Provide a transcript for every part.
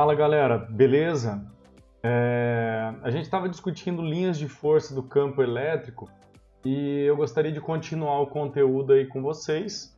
Fala galera, beleza? A gente estava discutindo linhas de força do campo elétrico e eu gostaria de continuar o conteúdo aí com vocês.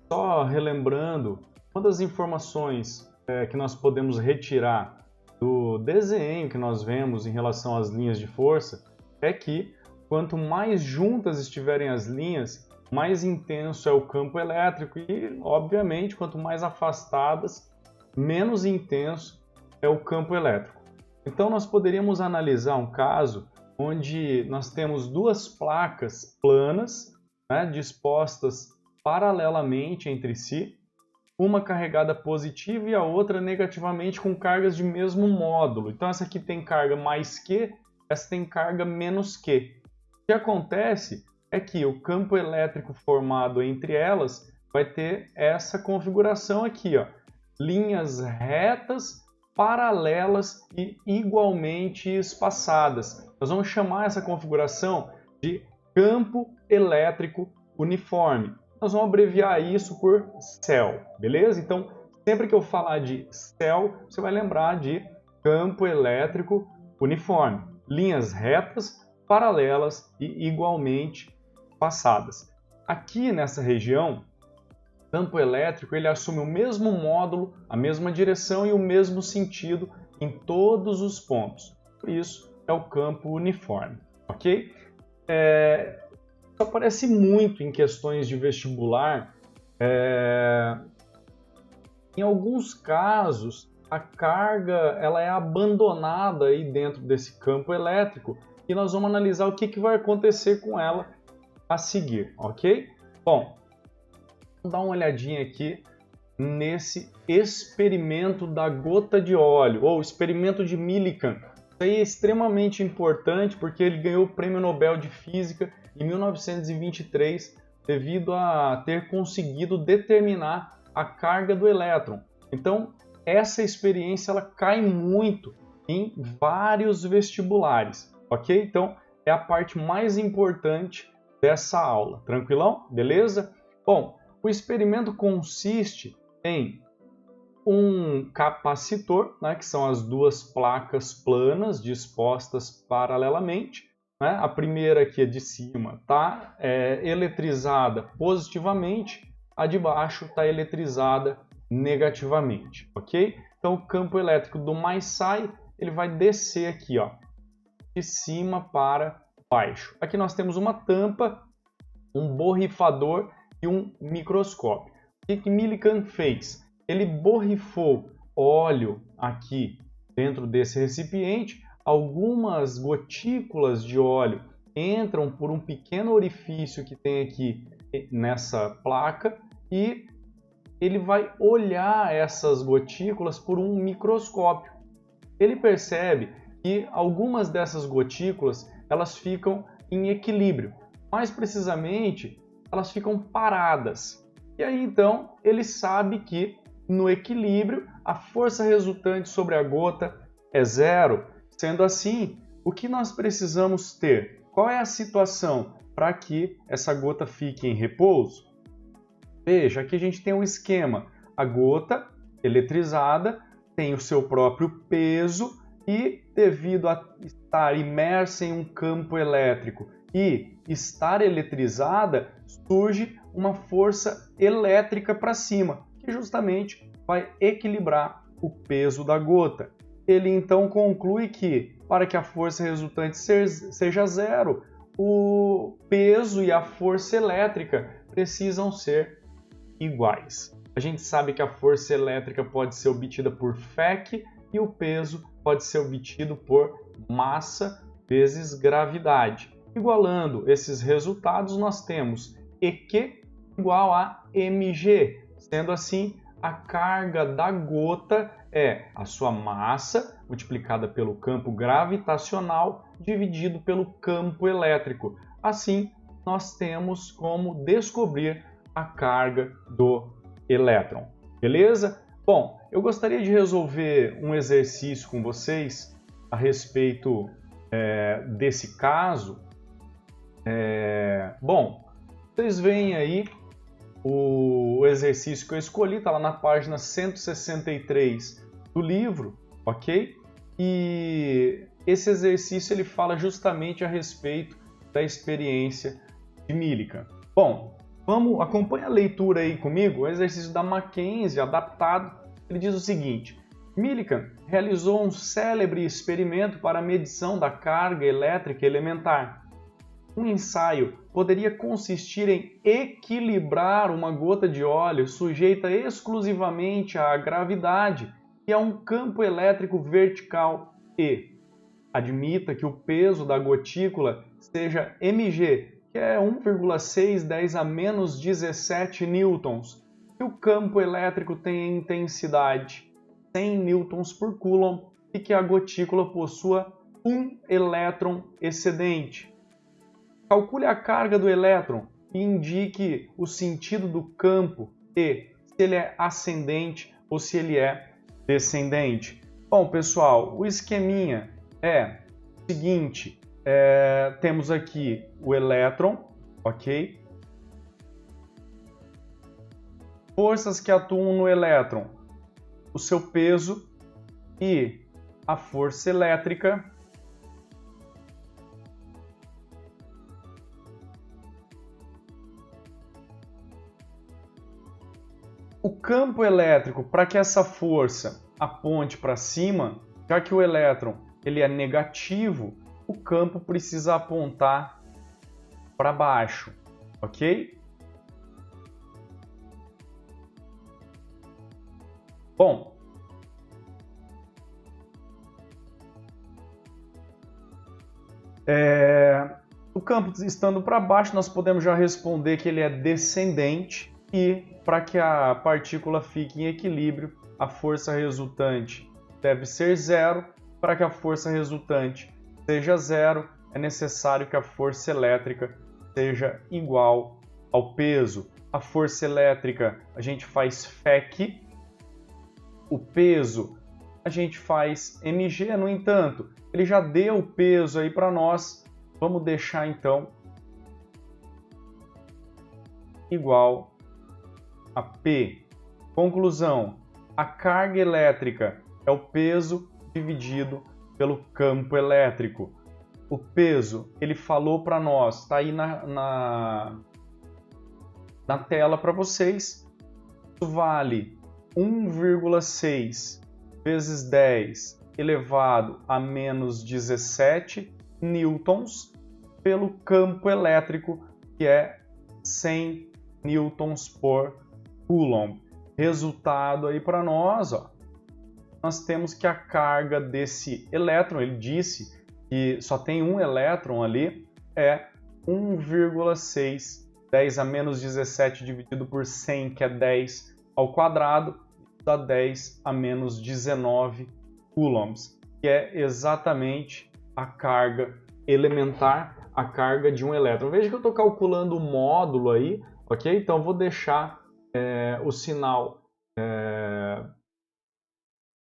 Só relembrando, uma das informações que nós podemos retirar do desenho que nós vemos em relação às linhas de força é que quanto mais juntas estiverem as linhas, mais intenso é o campo elétrico e, obviamente, quanto mais afastadas, menos intenso é o campo elétrico. Então, nós poderíamos analisar um caso onde nós temos duas placas planas, dispostas paralelamente entre si, uma carregada positiva e a outra negativamente com cargas de mesmo módulo. Então, essa aqui tem carga mais que, essa tem carga menos que. O que acontece é que o campo elétrico formado entre elas vai ter essa configuração aqui, ó, linhas retas, paralelas e igualmente espaçadas. Nós vamos chamar essa configuração de campo elétrico uniforme. Nós vamos abreviar isso por CEL, beleza? Então, sempre que eu falar de CEL, você vai lembrar de campo elétrico uniforme. Linhas retas, paralelas e igualmente espaçadas. Aqui nessa região, o campo elétrico ele assume o mesmo módulo, a mesma direção e o mesmo sentido em todos os pontos. Por isso, é o campo uniforme, ok? Isso aparece muito em questões de vestibular. Em alguns casos, a carga ela é abandonada aí dentro desse campo elétrico e nós vamos analisar o que vai acontecer com ela a seguir, ok? Bom, vamos dar uma olhadinha aqui nesse experimento da gota de óleo, ou experimento de Millikan. Isso aí é extremamente importante porque ele ganhou o Prêmio Nobel de Física em 1923 devido a ter conseguido determinar a carga do elétron. Então, essa experiência ela cai muito em vários vestibulares, ok? Então, é a parte mais importante dessa aula, tranquilão? Beleza? Bom, o experimento consiste em um capacitor, que são as duas placas planas dispostas paralelamente. A primeira aqui, a de cima, está eletrizada positivamente, a de baixo está eletrizada negativamente, ok? Então, o campo elétrico do mais sai, ele vai descer aqui, ó, de cima para baixo. Aqui nós temos uma tampa, um borrifador e um microscópio. O que Millikan fez? Ele borrifou óleo aqui dentro desse recipiente, algumas gotículas de óleo entram por um pequeno orifício que tem aqui nessa placa e ele vai olhar essas gotículas por um microscópio. Ele percebe que algumas dessas gotículas elas ficam em equilíbrio. Mais precisamente, elas ficam paradas. E aí então ele sabe que no equilíbrio a força resultante sobre a gota é zero. Sendo assim, o que nós precisamos ter? Qual é a situação para que essa gota fique em repouso? Veja, aqui a gente tem um esquema. A gota eletrizada tem o seu próprio peso e, devido a estar imersa em um campo elétrico e estar eletrizada, surge uma força elétrica para cima, que justamente vai equilibrar o peso da gota. Ele então conclui que, para que a força resultante seja zero, o peso e a força elétrica precisam ser iguais. A gente sabe que a força elétrica pode ser obtida por FEC e o peso pode ser obtido por massa vezes gravidade. Igualando esses resultados, nós temos EQ igual a mg. Sendo assim, a carga da gota é a sua massa multiplicada pelo campo gravitacional dividido pelo campo elétrico. Assim, nós temos como descobrir a carga do elétron. Beleza? Bom, eu gostaria de resolver um exercício com vocês a respeito desse caso. Bom, vocês veem aí o exercício que eu escolhi, está lá na página 163 do livro. ok? E esse exercício ele fala justamente a respeito da experiência de Millikan. Bom, acompanha a leitura aí comigo, o exercício da Mackenzie adaptado. Ele diz o seguinte: Millikan realizou um célebre experimento para a medição da carga elétrica elementar. Um ensaio poderia consistir em equilibrar uma gota de óleo sujeita exclusivamente à gravidade e a um campo elétrico vertical E. Admita que o peso da gotícula seja mg, que é 1,610 a menos 17 newtons, e o campo elétrico tem intensidade 100 newtons por coulomb e que a gotícula possua um elétron excedente. Calcule a carga do elétron e indique o sentido do campo E, se ele é ascendente ou se ele é descendente. Bom, pessoal, o esqueminha é o seguinte, temos aqui o elétron, ok? Forças que atuam no elétron, o seu peso e a força elétrica. O campo elétrico, para que essa força aponte para cima, já que o elétron ele é negativo, o campo precisa apontar para baixo, ok? Bom, o campo estando para baixo, nós podemos já responder que ele é descendente e para que a partícula fique em equilíbrio, a força resultante deve ser zero. Para que a força resultante seja zero, é necessário que a força elétrica seja igual ao peso. A força elétrica a gente faz FEC, o peso a gente faz mg, no entanto, ele já deu o peso aí para nós, vamos deixar então igual a P. Conclusão, a carga elétrica é o peso dividido pelo campo elétrico. O peso, ele falou para nós, está aí na tela para vocês, isso vale 1,6 vezes 10 elevado a menos 17 newtons pelo campo elétrico, que é 100 newtons por coulomb. Resultado aí para nós, ó, nós temos que a carga desse elétron, ele disse que só tem um elétron ali, é 1,6 10 a menos 17 dividido por 100, que é 10 ao quadrado, dá 10 a menos 19 coulombs, que é exatamente a carga elementar, a carga de um elétron. Veja que eu estou calculando o módulo aí, ok? Então eu vou deixar o sinal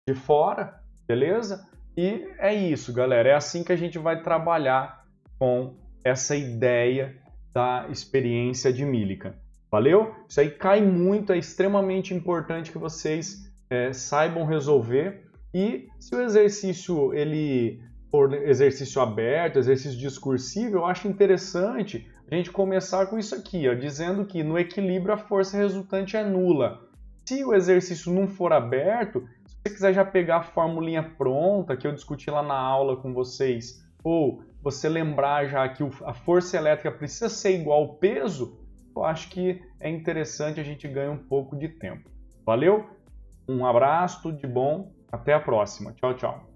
de fora, beleza? E é isso, galera. É assim que a gente vai trabalhar com essa ideia da experiência de Millikan. Valeu? Isso aí cai muito, é extremamente importante que vocês saibam resolver. E se o exercício ele for exercício aberto, exercício discursivo, eu acho interessante a gente começar com isso aqui, ó, dizendo que no equilíbrio a força resultante é nula. Se o exercício não for aberto, se você quiser já pegar a formulinha pronta, que eu discuti lá na aula com vocês, ou você lembrar já que a força elétrica precisa ser igual ao peso, eu acho que é interessante, a gente ganha um pouco de tempo. Valeu? Um abraço, tudo de bom, até a próxima. Tchau, tchau.